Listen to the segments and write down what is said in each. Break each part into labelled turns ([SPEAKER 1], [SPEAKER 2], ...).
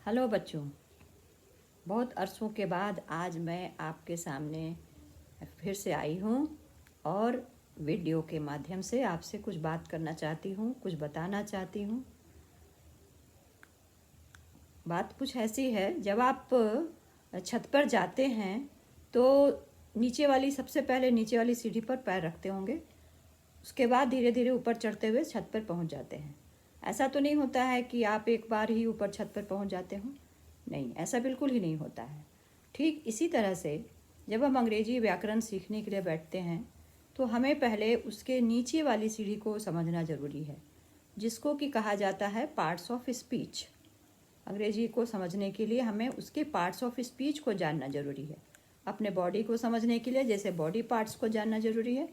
[SPEAKER 1] Hello बच्चों। बहुत अरसों के बाद आज मैं आपके सामने फिर से आई हूँ और वीडियो के माध्यम से आपसे कुछ बात करना चाहती हूँ, कुछ बताना चाहती हूँ। बात कुछ ऐसी है, जब आप छत पर जाते हैं तो सबसे पहले नीचे वाली सीढ़ी पर पैर रखते होंगे। उसके बाद धीरे धीरे ऊपर चढ़ते हुए छत पर पहुँच जाते हैं। ऐसा तो नहीं होता है कि आप एक बार ही ऊपर छत पर पहुँच जाते हो। नहीं, ऐसा बिल्कुल ही नहीं होता है। ठीक इसी तरह से जब हम अंग्रेजी व्याकरण सीखने के लिए बैठते हैं तो हमें पहले उसके नीचे वाली सीढ़ी को समझना ज़रूरी है, जिसको कि कहा जाता है पार्ट्स ऑफ स्पीच। अंग्रेजी को समझने के लिए हमें उसके पार्ट्स ऑफ स्पीच को जानना ज़रूरी है। अपने बॉडी को समझने के लिए जैसे बॉडी पार्ट्स को जानना ज़रूरी है,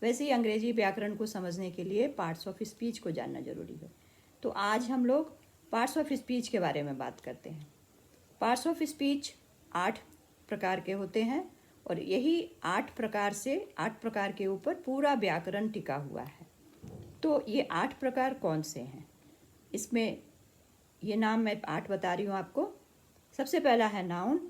[SPEAKER 1] वैसे ही अंग्रेजी व्याकरण को समझने के लिए पार्ट्स ऑफ स्पीच को जानना ज़रूरी है। तो आज हम लोग पार्ट्स ऑफ स्पीच के बारे में बात करते हैं। पार्ट्स ऑफ स्पीच 8 प्रकार के होते हैं और यही 8 प्रकार के ऊपर पूरा व्याकरण टिका हुआ है। तो ये 8 प्रकार कौन से हैं? इसमें ये नाम मैं 8 बता रही हूँ आपको। सबसे पहला है नाउन,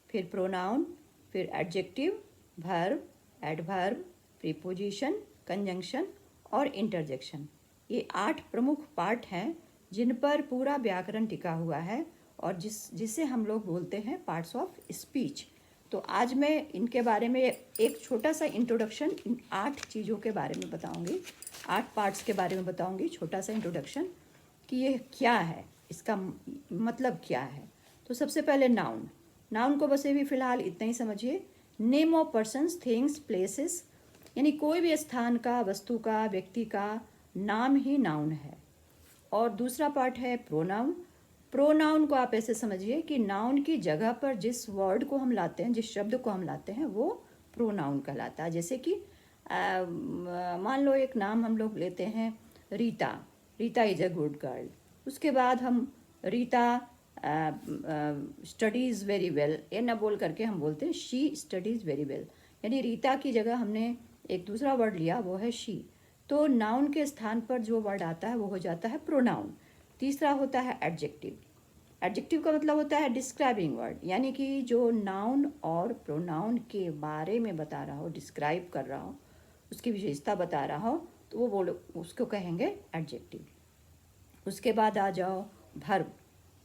[SPEAKER 1] फिर प्रोनाउन, फिर adjective, verb, adverb, preposition, conjunction और इंटरजेक्शन। ये 8 प्रमुख पार्ट हैं जिन पर पूरा व्याकरण टिका हुआ है और जिसे हम लोग बोलते हैं पार्ट्स ऑफ स्पीच। तो आज मैं इनके बारे में एक छोटा सा इंट्रोडक्शन इन 8 चीज़ों के बारे में बताऊंगी, 8 पार्ट्स के बारे में बताऊंगी। छोटा सा इंट्रोडक्शन कि ये क्या है, इसका मतलब क्या है। तो सबसे पहले नाउन। नाउन को बस भी फ़िलहाल इतना ही समझिए। Name of persons, things, places, यानी कोई भी स्थान का, वस्तु का, व्यक्ति का नाम ही नाउन है। और दूसरा पार्ट है प्रोनाउन। प्रोनाउन को आप ऐसे समझिए कि नाउन की जगह पर जिस वर्ड को हम लाते हैं, जिस शब्द को हम लाते हैं, वो प्रोनाउन कहलाता है। जैसे कि मान लो एक नाम हम लोग लेते हैं Rita. Rita is a good girl. उसके बाद हम रीता स्टडीज़ वेरी वेल, ये ना बोल करके हम बोलते हैं शी स्टडीज़ वेरी वेल, यानी रीता की जगह हमने एक दूसरा वर्ड लिया, वो है शी। तो नाउन के स्थान पर जो वर्ड आता है वो हो जाता है प्रोनाउन। तीसरा होता है एडजेक्टिव। एडजेक्टिव का मतलब होता है डिस्क्राइबिंग वर्ड, यानी कि जो नाउन और प्रोनाउन के बारे में बता रहा हो, डिस्क्राइब कर रहा हो, उसकी विशेषता बता रहा हो, तो वो बोलो, उसको कहेंगे एडजेक्टिव। उसके बाद आ जाओ वर्ब।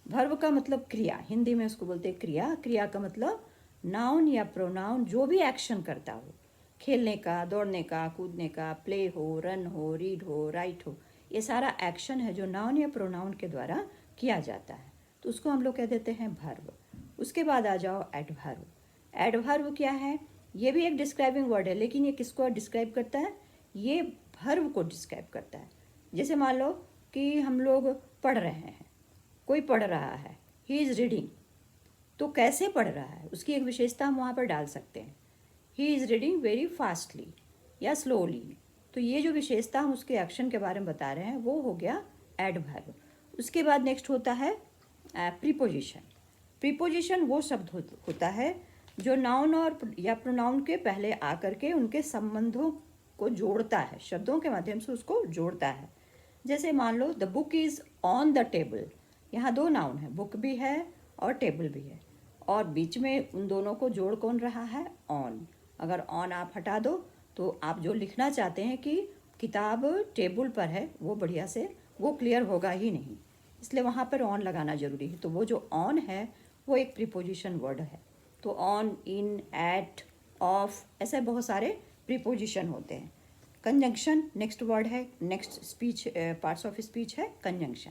[SPEAKER 1] वर्ब का मतलब क्रिया, हिंदी में उसको बोलते हैं क्रिया। क्रिया का मतलब नाउन या प्रोनाउन जो भी एक्शन करता हो, खेलने का, दौड़ने का, कूदने का, प्ले हो, रन हो, रीड हो, राइट हो, ये सारा एक्शन है जो नाउन या प्रोनाउन के द्वारा किया जाता है, तो उसको हम लोग कह देते हैं वर्ब। उसके बाद आ जाओ एडवर्ब। एडवर्ब क्या है? ये भी एक डिस्क्राइबिंग वर्ड है, लेकिन ये किसको डिस्क्राइब करता है? ये वर्ब को डिस्क्राइब करता है। जैसे मान लो कि हम लोग पढ़ रहे हैं, कोई पढ़ रहा है, ही इज़ रीडिंग। तो कैसे पढ़ रहा है, उसकी एक विशेषता हम वहाँ पर डाल सकते हैं, he is reading very fastly या स्लोली। तो ये जो विशेषता हम उसके एक्शन के बारे में बता रहे हैं वो हो गया एडवर्ब। उसके बाद नेक्स्ट होता है प्रीपोजिशन। प्रीपोजिशन वो शब्द होता है जो नाउन और या प्रोनाउन के पहले आकर के उनके संबंधों को जोड़ता है, शब्दों के माध्यम से उसको जोड़ता है। जैसे मान लो the book is on the table. यहाँ 2 नाउन है, बुक भी है और टेबल भी है, और बीच में उन दोनों को जोड़ कौन रहा है? ऑन। अगर ऑन आप हटा दो तो आप जो लिखना चाहते हैं कि किताब टेबल पर है, वो बढ़िया से वो क्लियर होगा ही नहीं, इसलिए वहाँ पर ऑन लगाना ज़रूरी है। तो वो जो ऑन है वो एक प्रीपोजिशन वर्ड है। तो ऑन, इन, एट, ऑफ, ऐसे बहुत सारे प्रीपोजिशन होते हैं। कंजंक्शन नेक्स्ट वर्ड है, next speech parts of speech है कंजंक्शन।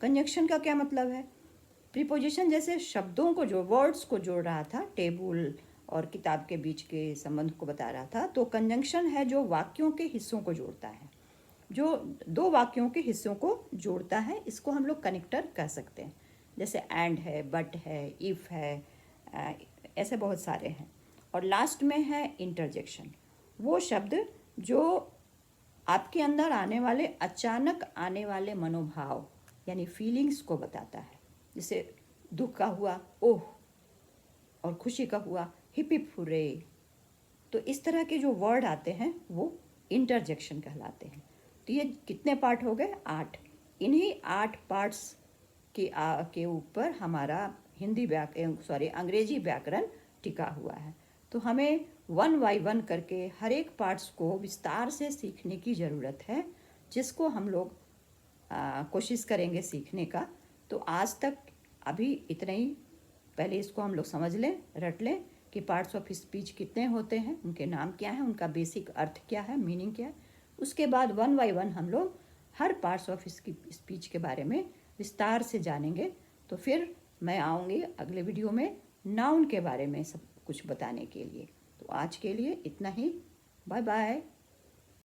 [SPEAKER 1] कंजंक्शन का क्या मतलब है? प्रीपोजिशन जैसे शब्दों को जो वर्ड्स को जोड़ रहा था, टेबल और किताब के बीच के संबंध को बता रहा था, तो कंजंक्शन है जो वाक्यों के हिस्सों को जोड़ता है, जो 2 वाक्यों के हिस्सों को जोड़ता है, इसको हम लोग कनेक्टर कह सकते हैं। जैसे एंड है, बट है, इफ़ है, ऐसे बहुत सारे हैं। और लास्ट में है इंटरजेक्शन, वो शब्द जो आपके अंदर आने वाले, अचानक आने वाले मनोभाव यानी फीलिंग्स को बताता है। जैसे दुख का हुआ ओह, और खुशी का हुआ हिप हिप हुर्रे। तो इस तरह के जो वर्ड आते हैं वो इंटरजेक्शन कहलाते हैं। तो ये कितने पार्ट हो गए? 8। इन्हीं 8 पार्ट्स के ऊपर हमारा अंग्रेजी व्याकरण टिका हुआ है। तो हमें 1 बाय 1 करके हर एक पार्ट्स को विस्तार से सीखने की ज़रूरत है, जिसको हम लोग कोशिश करेंगे सीखने का। तो आज तक अभी इतना ही। पहले इसको हम लोग समझ लें, रट लें कि पार्ट्स ऑफ स्पीच कितने होते हैं, उनके नाम क्या हैं, उनका बेसिक अर्थ क्या है, मीनिंग क्या है। उसके बाद 1 बाय 1 हम लोग हर पार्ट्स ऑफ स्पीच के बारे में विस्तार से जानेंगे। तो फिर मैं आऊँगी अगले वीडियो में नाउन के बारे में सब कुछ बताने के लिए। तो आज के लिए इतना ही। Bye bye.